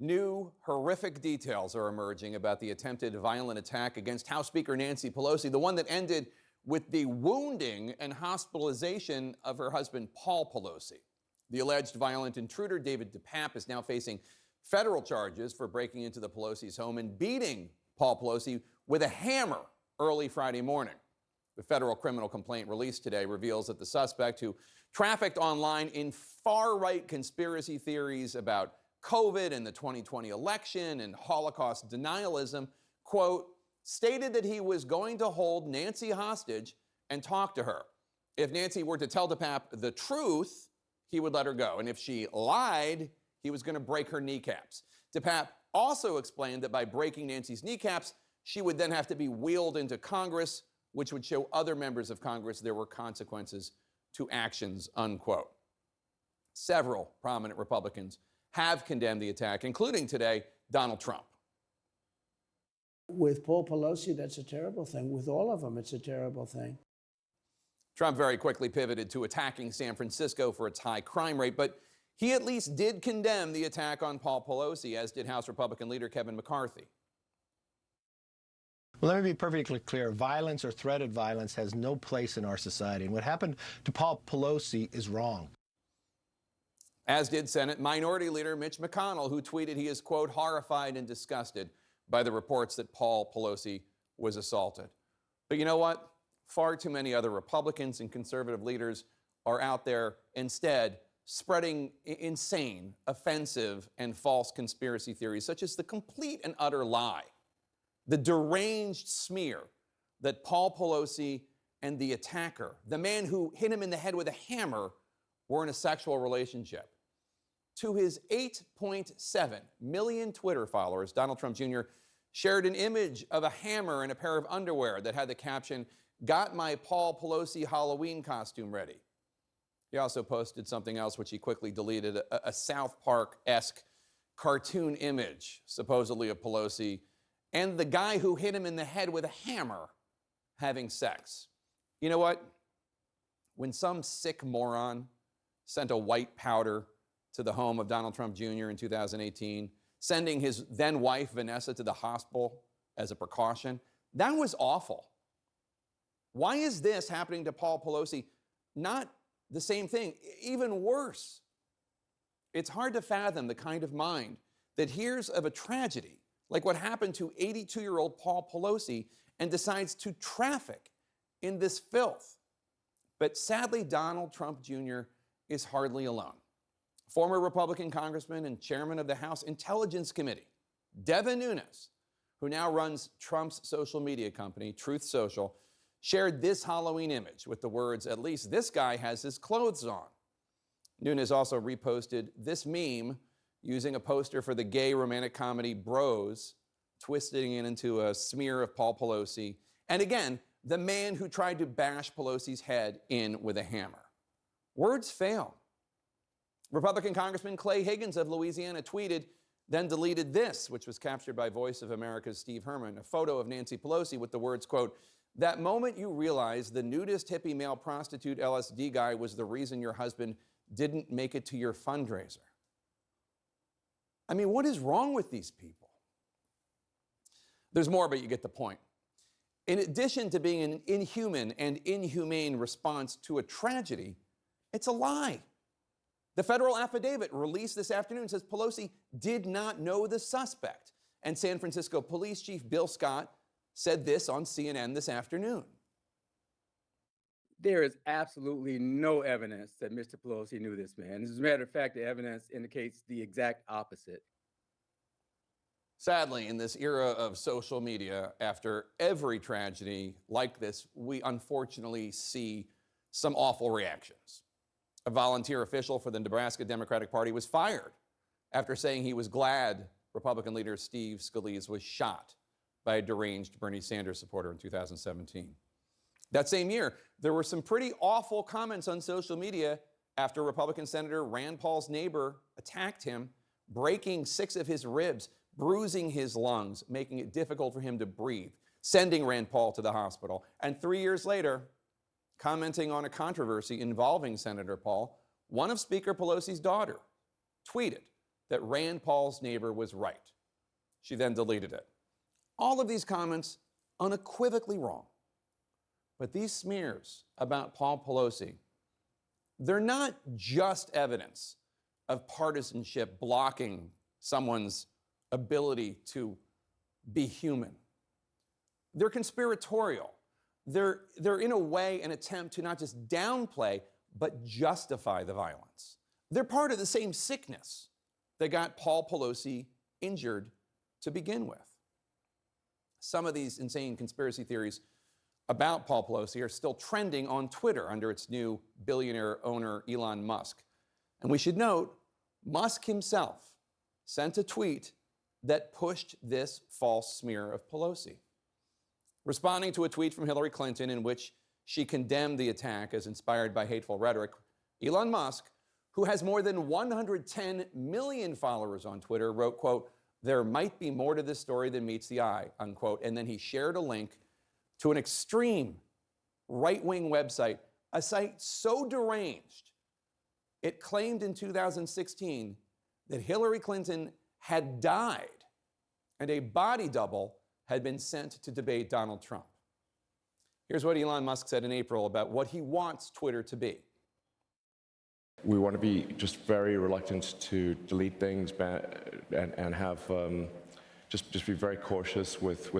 New horrific details are emerging about the attempted violent attack against House Speaker Nancy Pelosi, the one that ended with the wounding and hospitalization of her husband, Paul Pelosi. The alleged violent intruder, David DePape, is now facing federal charges for breaking into the Pelosi's home and beating Paul Pelosi with a hammer early Friday morning. The federal criminal complaint released today reveals that the suspect, who trafficked online in far-right conspiracy theories about COVID and the 2020 election and Holocaust denialism, quote, stated that he was going to hold Nancy hostage and talk to her. If Nancy were to tell DePape the truth, he would let her go. And if she lied, he was going to break her kneecaps. DePape also explained that by breaking Nancy's kneecaps, she would then have to be wheeled into Congress, which would show other members of Congress there were consequences to actions, unquote. Several prominent Republicans have condemned the attack, including today, Donald Trump. With Paul Pelosi, that's a terrible thing. With all of them, it's a terrible thing. Trump very quickly pivoted to attacking San Francisco for its high crime rate, but he at least did condemn the attack on Paul Pelosi, as did House Republican leader Kevin McCarthy. Well, let me be perfectly clear. Violence or threat of violence has no place in our society. And what happened to Paul Pelosi is wrong. As did Senate Minority Leader Mitch McConnell, who tweeted he is, quote, horrified and disgusted by the reports that Paul Pelosi was assaulted. But you know what? Far too many other Republicans and conservative leaders are out there instead spreading insane, offensive, and false conspiracy theories, such as the complete and utter lie, the deranged smear that Paul Pelosi and the attacker, the man who hit him in the head with a hammer, were in a sexual relationship. To his 8.7 million Twitter followers, Donald Trump Jr. shared an image of a hammer and a pair of underwear that had the caption, "Got my Paul Pelosi Halloween costume ready." He also posted something else which he quickly deleted, a South Park-esque cartoon image, supposedly of Pelosi, and the guy who hit him in the head with a hammer having sex. You know what? When some sick moron sent a white powder to the home of Donald Trump Jr. in 2018, sending his then-wife Vanessa to the hospital as a precaution, that was awful. Why is this happening to Paul Pelosi? Not the same thing, even worse. It's hard to fathom the kind of mind that hears of a tragedy like what happened to 82-year-old Paul Pelosi and decides to traffic in this filth. But sadly, Donald Trump Jr. is hardly alone. Former Republican congressman and chairman of the House Intelligence Committee, Devin Nunes, who now runs Trump's social media company, Truth Social, shared this Halloween image with the words, "At least this guy has his clothes on." Nunes also reposted this meme using a poster for the gay romantic comedy Bros, twisting it into a smear of Paul Pelosi, and again, the man who tried to bash Pelosi's head in with a hammer. Words fail. Republican Congressman Clay Higgins of Louisiana tweeted, then deleted this, which was captured by Voice of America's Steve Herman, a photo of Nancy Pelosi with the words, quote, "That moment you realize the nudist hippie male prostitute LSD guy was the reason your husband didn't make it to your fundraiser." I mean, what is wrong with these people? There's more, but you get the point. In addition to being an inhuman and inhumane response to a tragedy, it's a lie. The federal affidavit released this afternoon says Pelosi did not know the suspect. And San Francisco Police Chief Bill Scott said this on CNN this afternoon. There is absolutely no evidence that Mr. Pelosi knew this man. As a matter of fact, the evidence indicates the exact opposite. Sadly, in this era of social media, after every tragedy like this, we unfortunately see some awful reactions. A volunteer official for the Nebraska Democratic Party was fired after saying he was glad Republican leader Steve Scalise was shot by a deranged Bernie Sanders supporter in 2017. That same year, there were some pretty awful comments on social media after Republican Senator Rand Paul's neighbor attacked him, breaking 6 of his ribs, bruising his lungs, making it difficult for him to breathe, sending Rand Paul to the hospital. And 3 years later, commenting on a controversy involving Senator Paul, one of Speaker Pelosi's daughter tweeted that Rand Paul's neighbor was right. She then deleted it. All of these comments unequivocally wrong. But these smears about Paul Pelosi, they're not just evidence of partisanship blocking someone's ability to be human. They're conspiratorial. They're in a way an attempt to not just downplay, but justify the violence. They're part of the same sickness that got Paul Pelosi injured to begin with. Some of these insane conspiracy theories about Paul Pelosi are still trending on Twitter under its new billionaire owner, Elon Musk. And we should note, Musk himself sent a tweet that pushed this false smear of Pelosi. Responding to a tweet from Hillary Clinton in which she condemned the attack as inspired by hateful rhetoric, Elon Musk, who has more than 110 million followers on Twitter, wrote, quote, "There might be more to this story than meets the eye," unquote. And then he shared a link to an extreme right-wing website, a site so deranged, it claimed in 2016 that Hillary Clinton had died and a body double had been sent to debate Donald Trump. Here's what Elon Musk said in April about what he wants Twitter to be. We want to be just very reluctant to delete things and have just be very cautious with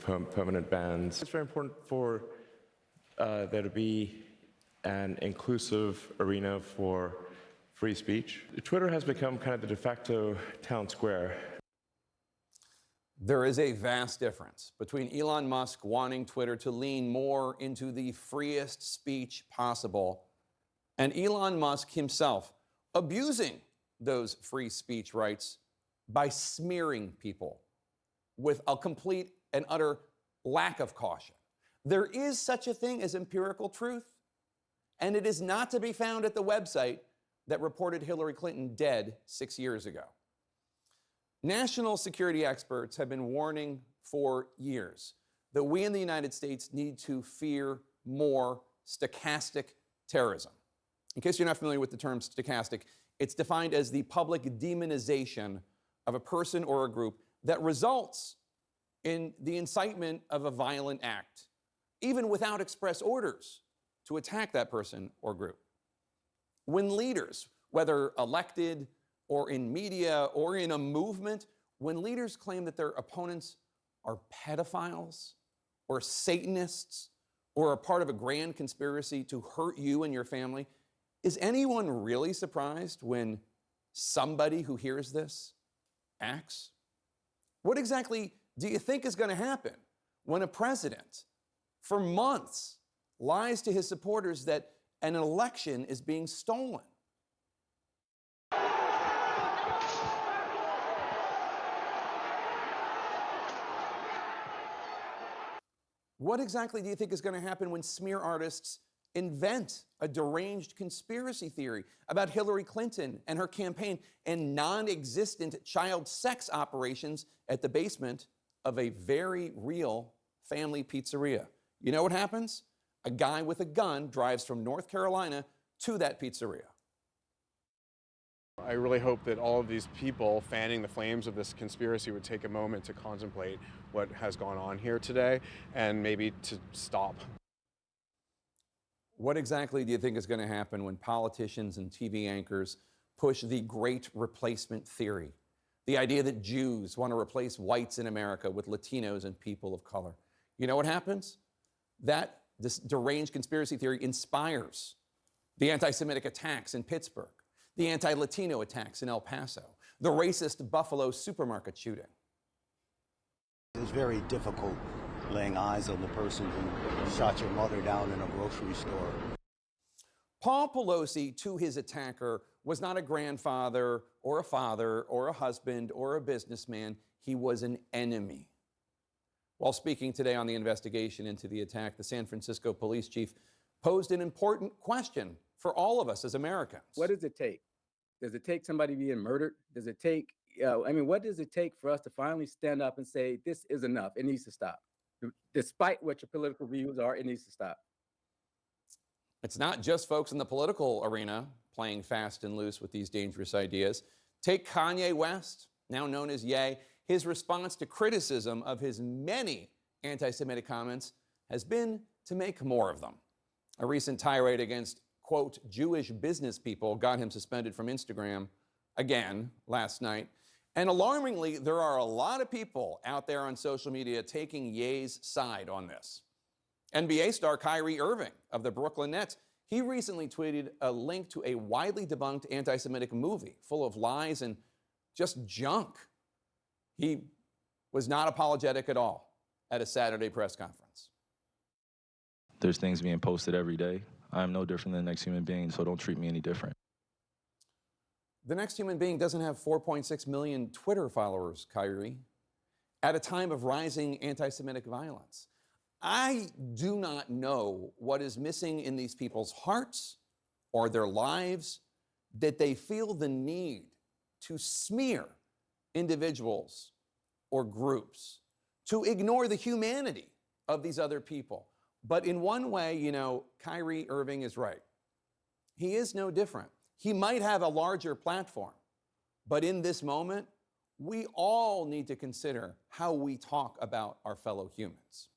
permanent bans. It's very important for there to be an inclusive arena for free speech. Twitter has become kind of the de facto town square. There is a vast difference between Elon Musk wanting Twitter to lean more into the freest speech possible and Elon Musk himself abusing those free speech rights by smearing people with a complete and utter lack of caution. There is such a thing as empirical truth, and it is not to be found at the website that reported Hillary Clinton dead 6 years ago. National security experts have been warning for years that we in the United States need to fear more stochastic terrorism. In case you're not familiar with the term stochastic, it's defined as the public demonization of a person or a group that results in the incitement of a violent act, even without express orders to attack that person or group. When leaders, whether elected or in media or in a movement, when leaders claim that their opponents are pedophiles or Satanists or are part of a grand conspiracy to hurt you and your family, is anyone really surprised when somebody who hears this acts? What exactly do you think is going to happen when a president, for months, lies to his supporters that an election is being stolen? What exactly do you think is going to happen when smear artists invent a deranged conspiracy theory about Hillary Clinton and her campaign and non-existent child sex operations at the basement of a very real family pizzeria? You know what happens? A guy with a gun drives from North Carolina to that pizzeria. I really hope that all of these people fanning the flames of this conspiracy would take a moment to contemplate what has gone on here today and maybe to stop. What exactly do you think is going to happen when politicians and TV anchors push the great replacement theory? The idea that Jews want to replace whites in America with Latinos and people of color. You know what happens? This deranged conspiracy theory inspires the anti-Semitic attacks in Pittsburgh, the anti-Latino attacks in El Paso, the racist Buffalo supermarket shooting. It's very difficult laying eyes on the person who shot your mother down in a grocery store. Paul Pelosi, to his attacker, was not a grandfather or a father or a husband or a businessman. He was an enemy. While speaking today on the investigation into the attack, the San Francisco police chief posed an important question for all of us as Americans. What does it take? Does it take somebody being murdered? Does it take, what does it take for us to finally stand up and say, this is enough, it needs to stop? Despite what your political views are, it needs to stop. It's not just folks in the political arena playing fast and loose with these dangerous ideas. Take Kanye West, now known as Ye. His response to criticism of his many anti-Semitic comments has been to make more of them. A recent tirade against, quote, Jewish business people got him suspended from Instagram again last night. And alarmingly, there are a lot of people out there on social media taking Ye's side on this. NBA star Kyrie Irving of the Brooklyn Nets, he recently tweeted a link to a widely debunked anti-Semitic movie full of lies and just junk. He was not apologetic at all at a Saturday press conference. There's things being posted every day. I'm no different than the next human being, so don't treat me any different. The next human being doesn't have 4.6 million Twitter followers, Kyrie, at a time of rising anti-Semitic violence. I do not know what is missing in these people's hearts or their lives that they feel the need to smear individuals or groups, to ignore the humanity of these other people. But in one way, you know, Kyrie Irving is right. He is no different. He might have a larger platform, but in this moment, we all need to consider how we talk about our fellow humans.